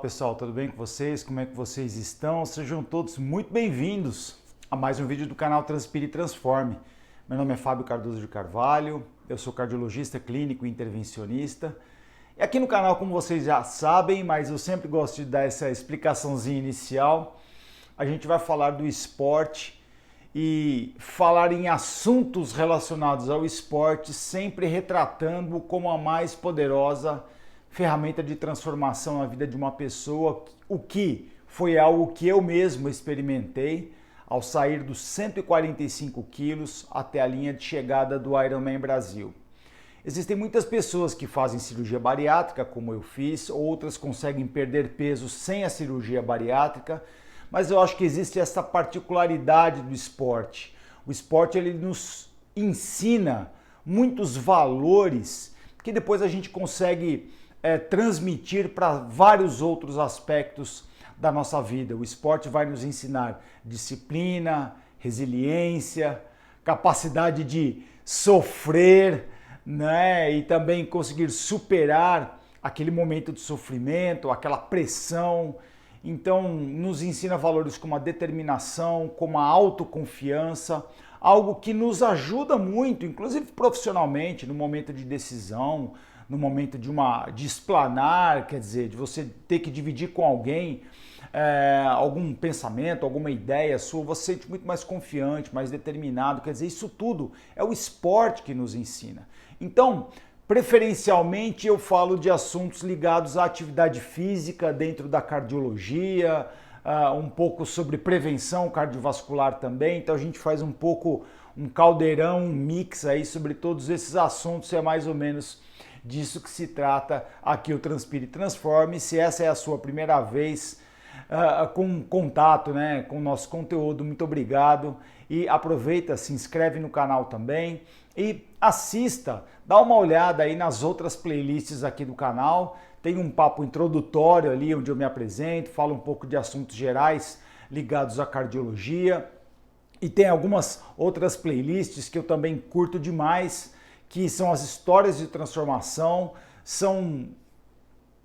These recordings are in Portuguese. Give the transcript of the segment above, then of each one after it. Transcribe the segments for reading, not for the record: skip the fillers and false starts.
Pessoal, tudo bem com vocês? Como é que vocês estão? Sejam todos muito bem-vindos a mais um vídeo do canal Transpire e Transforme. Meu nome é Fábio Cardoso de Carvalho, eu sou cardiologista clínico e intervencionista. E aqui no canal, como vocês já sabem, mas eu sempre gosto de dar essa explicaçãozinha inicial, a gente vai falar do esporte e falar em assuntos relacionados ao esporte, sempre retratando como a mais poderosa ferramenta de transformação na vida de uma pessoa, o que foi algo que eu mesmo experimentei ao sair dos 145 quilos até a linha de chegada do Ironman Brasil. Existem muitas pessoas que fazem cirurgia bariátrica, como eu fiz, outras conseguem perder peso sem a cirurgia bariátrica, mas eu acho que existe essa particularidade do esporte. O esporte ele nos ensina muitos valores que depois a gente consegue transmitir para vários outros aspectos da nossa vida. O esporte vai nos ensinar disciplina, resiliência, capacidade de sofrer, né? E também conseguir superar aquele momento de sofrimento, aquela pressão. Então, nos ensina valores como a determinação, como a autoconfiança, algo que nos ajuda muito, inclusive profissionalmente, no momento de decisão, no momento de explanar, quer dizer, de você ter que dividir com alguém algum pensamento, alguma ideia sua, você se sente muito mais confiante, mais determinado, quer dizer, isso tudo é o esporte que nos ensina. Então, preferencialmente eu falo de assuntos ligados à atividade física dentro da cardiologia, um pouco sobre prevenção cardiovascular também, então a gente faz um pouco um caldeirão, um mix aí sobre todos esses assuntos, é mais ou menos disso que se trata aqui o Transpire e Transforme. Se essa é a sua primeira vez com contato, né, com o nosso conteúdo, muito obrigado e aproveita, se inscreve no canal também e assista, dá uma olhada aí nas outras playlists aqui do canal. Tem um papo introdutório ali onde eu me apresento, falo um pouco de assuntos gerais ligados à cardiologia e tem algumas outras playlists que eu também curto demais, que são as histórias de transformação, são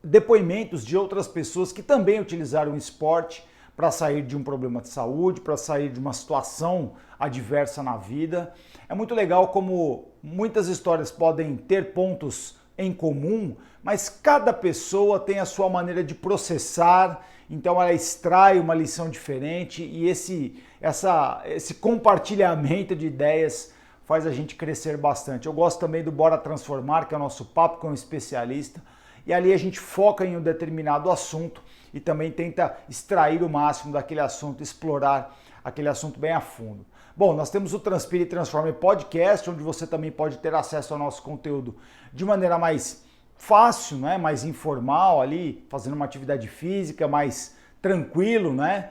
depoimentos de outras pessoas que também utilizaram o esporte para sair de um problema de saúde, para sair de uma situação adversa na vida. É muito legal como muitas histórias podem ter pontos em comum, mas cada pessoa tem a sua maneira de processar, então ela extrai uma lição diferente e esse compartilhamento de ideias faz a gente crescer bastante. Eu gosto também do Bora Transformar, que é o nosso papo com um especialista, e ali a gente foca em um determinado assunto e também tenta extrair o máximo daquele assunto, explorar aquele assunto bem a fundo. Bom, nós temos o Transpire e Transforme Podcast, onde você também pode ter acesso ao nosso conteúdo de maneira mais fácil, né? Mais informal ali, fazendo uma atividade física, mais tranquilo, né?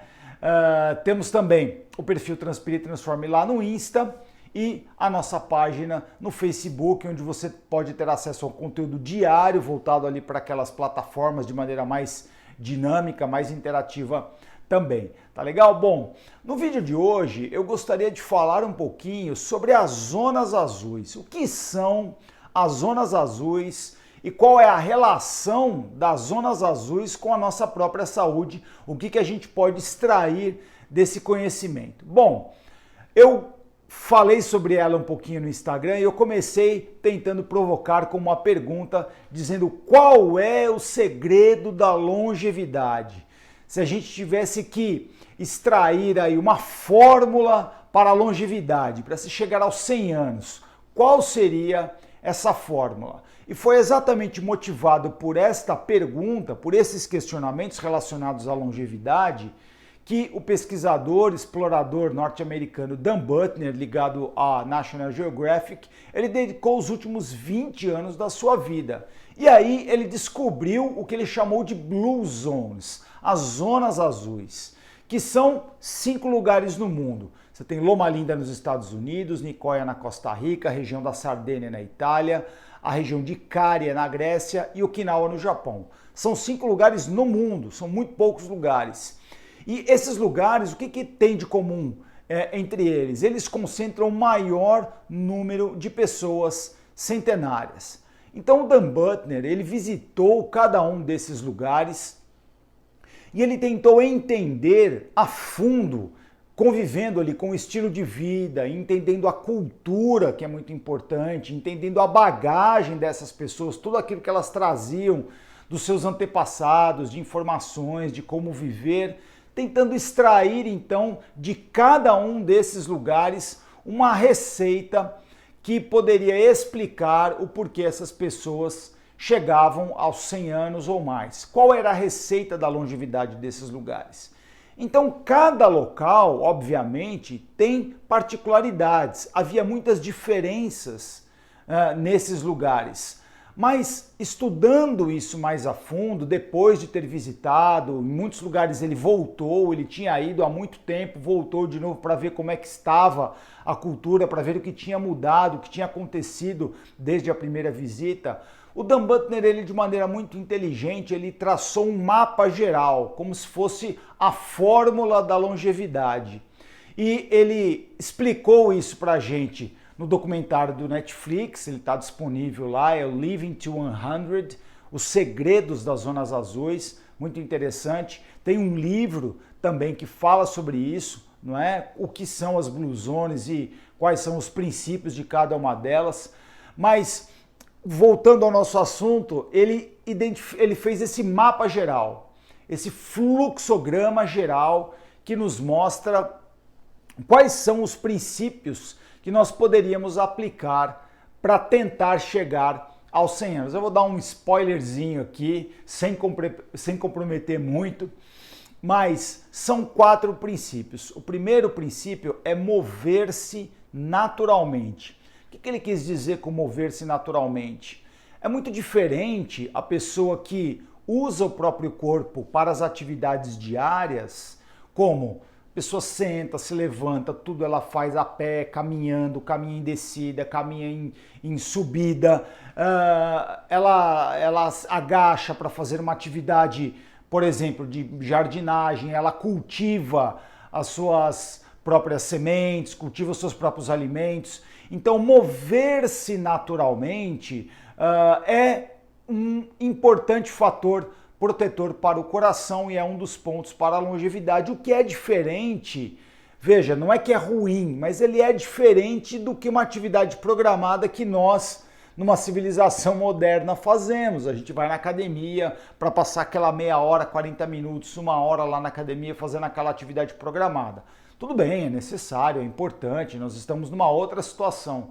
Temos também o perfil Transpire e Transforme lá no Insta, e a nossa página no Facebook, onde você pode ter acesso ao conteúdo diário voltado ali para aquelas plataformas de maneira mais dinâmica, mais interativa também. Tá legal? Bom, no vídeo de hoje eu gostaria de falar um pouquinho sobre as zonas azuis. O que são as zonas azuis e qual é a relação das zonas azuis com a nossa própria saúde? O que a gente pode extrair desse conhecimento? Bom, eu falei sobre ela um pouquinho no Instagram e eu comecei tentando provocar com uma pergunta dizendo qual é o segredo da longevidade. Se a gente tivesse que extrair aí uma fórmula para a longevidade, para se chegar aos 100 anos, qual seria essa fórmula? E foi exatamente motivado por esta pergunta, por esses questionamentos relacionados à longevidade, que o pesquisador, explorador norte-americano Dan Buettner, ligado à National Geographic, ele dedicou os últimos 20 anos da sua vida. E aí ele descobriu o que ele chamou de Blue Zones, as zonas azuis, que são 5 lugares no mundo. Você tem Loma Linda nos Estados Unidos, Nicoya na Costa Rica, a região da Sardenha na Itália, a região de Icaria na Grécia e Okinawa no Japão. São 5 lugares no mundo, são muito poucos lugares. E esses lugares, o que tem de comum entre eles? Eles concentram o maior número de pessoas centenárias. Então o Dan Buettner, ele visitou cada um desses lugares E ele tentou entender a fundo, convivendo ali com o estilo de vida, entendendo a cultura, que é muito importante, entendendo a bagagem dessas pessoas, tudo aquilo que elas traziam dos seus antepassados, de informações, de como viver, tentando extrair então de cada um desses lugares uma receita que poderia explicar o porquê essas pessoas chegavam aos 100 anos ou mais. Qual era a receita da longevidade desses lugares? Então, cada local, obviamente, tem particularidades. Havia muitas diferenças nesses lugares. Mas, estudando isso mais a fundo, depois de ter visitado, em muitos lugares ele voltou, ele tinha ido há muito tempo, voltou de novo para ver como é que estava a cultura, para ver o que tinha mudado, o que tinha acontecido desde a primeira visita. O Dan Buettner, ele de maneira muito inteligente, ele traçou um mapa geral, como se fosse a fórmula da longevidade. E ele explicou isso para a gente no documentário do Netflix, ele está disponível lá, é o Living to 100, Os Segredos das Zonas Azuis, muito interessante. Tem um livro também que fala sobre isso, não é? O que são as Blue Zones e quais são os princípios de cada uma delas. Mas, voltando ao nosso assunto, ele fez esse mapa geral, esse fluxograma geral que nos mostra quais são os princípios que nós poderíamos aplicar para tentar chegar aos 100 anos. Eu vou dar um spoilerzinho aqui, sem comprometer muito, mas são 4 princípios. O primeiro princípio é mover-se naturalmente. O que ele quis dizer com mover-se naturalmente? É muito diferente a pessoa que usa o próprio corpo para as atividades diárias, como a pessoa senta, se levanta, tudo ela faz a pé, caminhando, caminha em descida, caminha em subida, ela agacha para fazer uma atividade, por exemplo, de jardinagem, ela cultiva as suas próprias sementes, cultiva os seus próprios alimentos. Então, mover-se naturalmente é um importante fator protetor para o coração e é um dos pontos para a longevidade. O que é diferente, veja, não é que é ruim, mas ele é diferente do que uma atividade programada que nós, numa civilização moderna, fazemos. A gente vai na academia para passar aquela meia hora, 40 minutos, 1 hora lá na academia fazendo aquela atividade programada. Tudo bem, é necessário, é importante, nós estamos numa outra situação.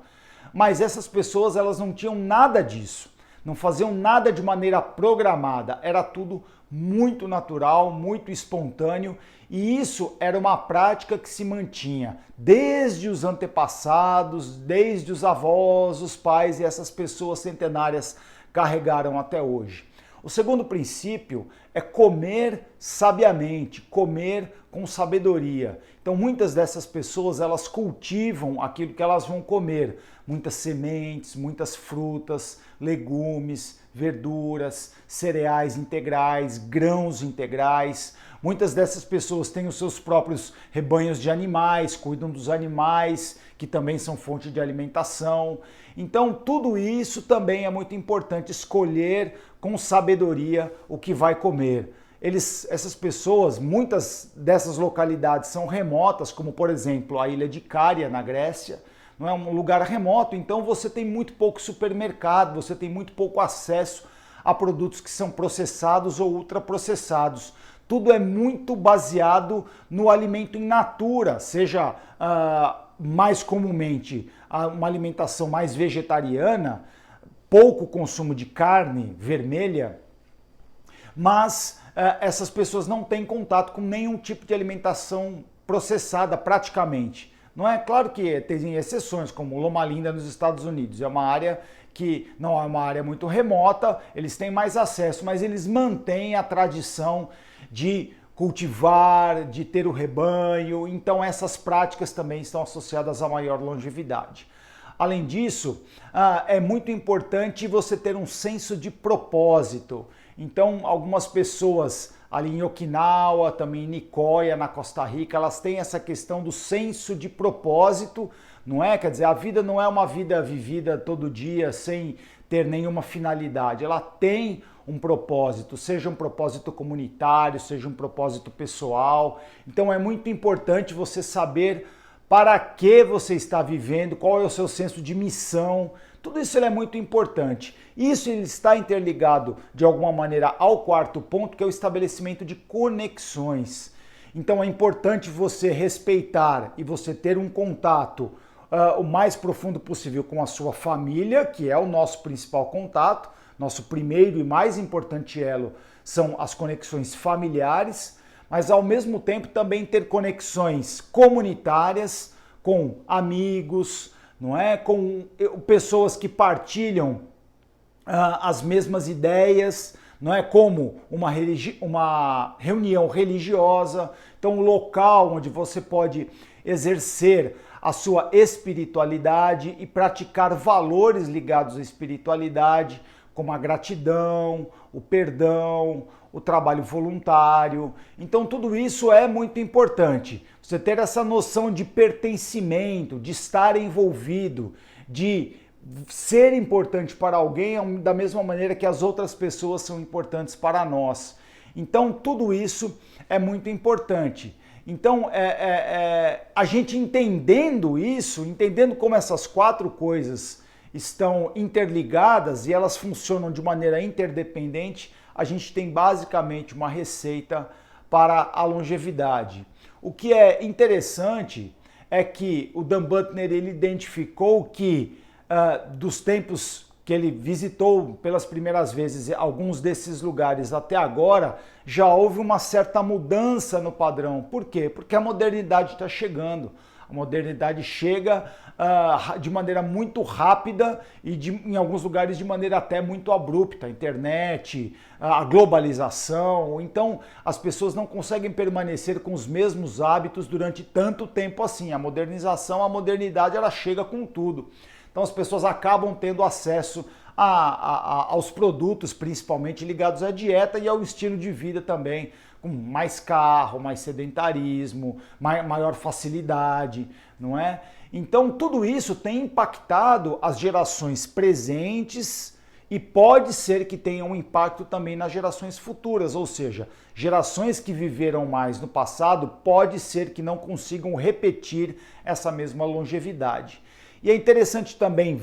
Mas essas pessoas, elas não tinham nada disso. Não faziam nada de maneira programada, era tudo muito natural, muito espontâneo, e isso era uma prática que se mantinha desde os antepassados, desde os avós, os pais, e essas pessoas centenárias carregaram até hoje. O segundo princípio é comer sabiamente, comer com sabedoria. Então muitas dessas pessoas, elas cultivam aquilo que elas vão comer, muitas sementes, muitas frutas, legumes, verduras, cereais integrais, grãos integrais. Muitas dessas pessoas têm os seus próprios rebanhos de animais, cuidam dos animais, que também são fonte de alimentação. Então, tudo isso também é muito importante, escolher com sabedoria o que vai comer. Essas pessoas, muitas dessas localidades são remotas, como por exemplo a ilha de Cária, na Grécia, não é um lugar remoto, então você tem muito pouco supermercado, você tem muito pouco acesso a produtos que são processados ou ultraprocessados. Tudo é muito baseado no alimento in natura, seja mais comumente uma alimentação mais vegetariana, pouco consumo de carne vermelha, mas essas pessoas não têm contato com nenhum tipo de alimentação processada praticamente. Não é claro que tem exceções, como Loma Linda nos Estados Unidos, é uma área que não é uma área muito remota, eles têm mais acesso, mas eles mantêm a tradição de cultivar, de ter o rebanho, então essas práticas também estão associadas a maior longevidade. Além disso, é muito importante você ter um senso de propósito. Então, algumas pessoas ali em Okinawa, também em Nicoya, na Costa Rica, elas têm essa questão do senso de propósito, não é? Quer dizer, a vida não é uma vida vivida todo dia sem ter nenhuma finalidade, ela tem um propósito, seja um propósito comunitário, seja um propósito pessoal. Então é muito importante você saber para que você está vivendo, qual é o seu senso de missão. Tudo isso é muito importante. Isso está interligado de alguma maneira ao quarto ponto, que é o estabelecimento de conexões. Então é importante você respeitar e você ter um contato o mais profundo possível com a sua família, que é o nosso principal contato. Nosso primeiro e mais importante elo são as conexões familiares, mas ao mesmo tempo também ter conexões comunitárias com amigos, não é? Com pessoas que partilham as mesmas ideias, não é? Como uma reunião religiosa, então um local onde você pode exercer a sua espiritualidade e praticar valores ligados à espiritualidade, como a gratidão, o perdão, o trabalho voluntário. Então tudo isso é muito importante. Você ter essa noção de pertencimento, de estar envolvido, de ser importante para alguém da mesma maneira que as outras pessoas são importantes para nós. Então tudo isso é muito importante. Então a gente entendendo isso, entendendo como essas quatro coisas estão interligadas e elas funcionam de maneira interdependente, a gente tem basicamente uma receita para a longevidade. O que é interessante é que o Dan Buettner ele identificou que dos tempos que ele visitou pelas primeiras vezes alguns desses lugares até agora, já houve uma certa mudança no padrão. Por quê? Porque a modernidade está chegando. A modernidade chega de maneira muito rápida e em alguns lugares de maneira até muito abrupta. A internet, a globalização. Então as pessoas não conseguem permanecer com os mesmos hábitos durante tanto tempo assim. A modernização, a modernidade, ela chega com tudo. Então as pessoas acabam tendo acesso aos produtos, principalmente ligados à dieta e ao estilo de vida também, com mais carro, mais sedentarismo, maior facilidade, não é? Então tudo isso tem impactado as gerações presentes e pode ser que tenha um impacto também nas gerações futuras, ou seja, gerações que viveram mais no passado pode ser que não consigam repetir essa mesma longevidade. E é interessante também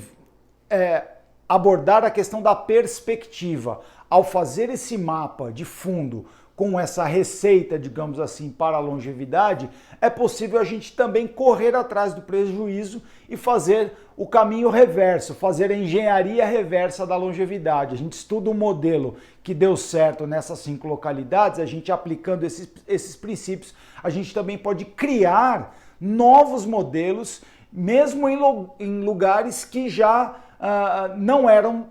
abordar a questão da perspectiva. Ao fazer esse mapa de fundo com essa receita, digamos assim, para a longevidade, é possível a gente também correr atrás do prejuízo e fazer o caminho reverso, fazer a engenharia reversa da longevidade. A gente estuda um modelo que deu certo nessas 5 localidades, a gente aplicando esses princípios, a gente também pode criar novos modelos, mesmo em lugares que já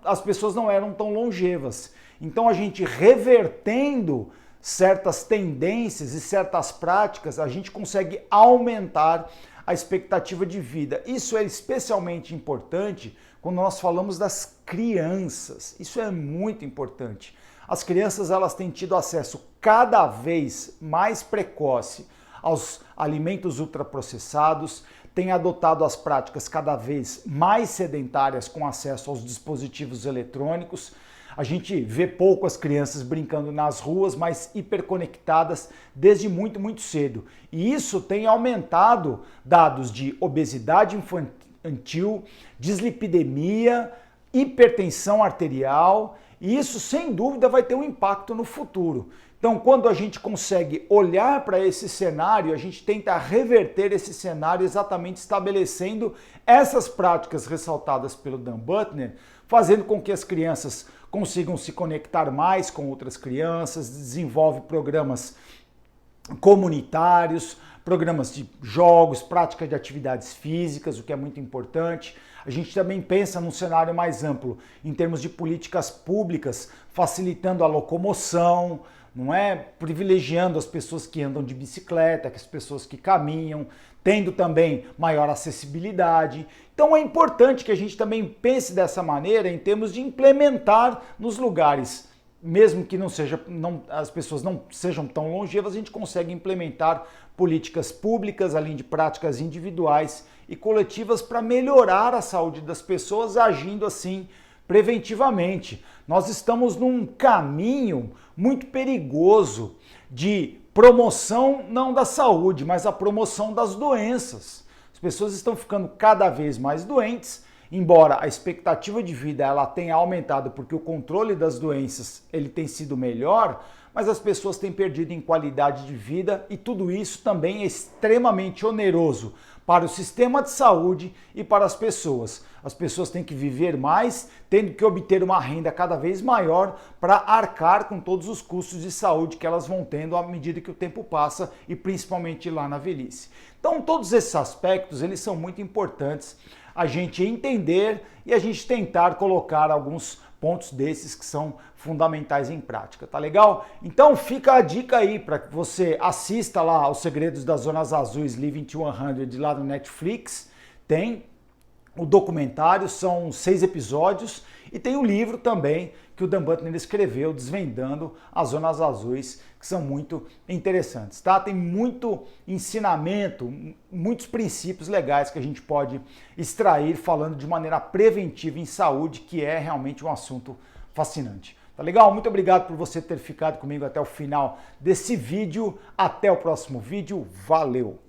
as pessoas não eram tão longevas. Então a gente revertendo certas tendências e certas práticas, a gente consegue aumentar a expectativa de vida. Isso é especialmente importante quando nós falamos das crianças. Isso é muito importante. As crianças elas têm tido acesso cada vez mais precoce aos alimentos ultraprocessados, têm adotado as práticas cada vez mais sedentárias com acesso aos dispositivos eletrônicos. A gente vê pouco as crianças brincando nas ruas, mas hiperconectadas desde muito, muito cedo. E isso tem aumentado dados de obesidade infantil, dislipidemia, hipertensão arterial, e isso sem dúvida vai ter um impacto no futuro. Então, quando a gente consegue olhar para esse cenário, a gente tenta reverter esse cenário exatamente estabelecendo essas práticas ressaltadas pelo Dan Buettner, fazendo com que as crianças consigam se conectar mais com outras crianças, desenvolve programas comunitários, programas de jogos, prática de atividades físicas, o que é muito importante. A gente também pensa num cenário mais amplo, em termos de políticas públicas, facilitando a locomoção, não é? Privilegiando as pessoas que andam de bicicleta, as pessoas que caminham, tendo também maior acessibilidade. Então é importante que a gente também pense dessa maneira em termos de implementar nos lugares mesmo que as pessoas não sejam tão longevas, a gente consegue implementar políticas públicas, além de práticas individuais e coletivas para melhorar a saúde das pessoas, agindo assim preventivamente. Nós estamos num caminho muito perigoso de promoção não da saúde, mas a promoção das doenças. As pessoas estão ficando cada vez mais doentes, embora a expectativa de vida ela tenha aumentado porque o controle das doenças ele tem sido melhor, mas as pessoas têm perdido em qualidade de vida e tudo isso também é extremamente oneroso para o sistema de saúde e para as pessoas. As pessoas têm que viver mais, tendo que obter uma renda cada vez maior para arcar com todos os custos de saúde que elas vão tendo à medida que o tempo passa e principalmente lá na velhice. Então, todos esses aspectos, eles são muito importantes a gente entender e a gente tentar colocar alguns pontos desses que são fundamentais em prática, tá legal? Então fica a dica aí para que você assista lá Os Segredos das Zonas Azuis Living to 100 lá no Netflix, tem o documentário, são 6 episódios, e tem o livro também que o Dan Buettner escreveu, Desvendando as Zonas Azuis, que são muito interessantes, tá? Tem muito ensinamento, muitos princípios legais que a gente pode extrair falando de maneira preventiva em saúde, que é realmente um assunto fascinante. Tá legal? Muito obrigado por você ter ficado comigo até o final desse vídeo. Até o próximo vídeo. Valeu!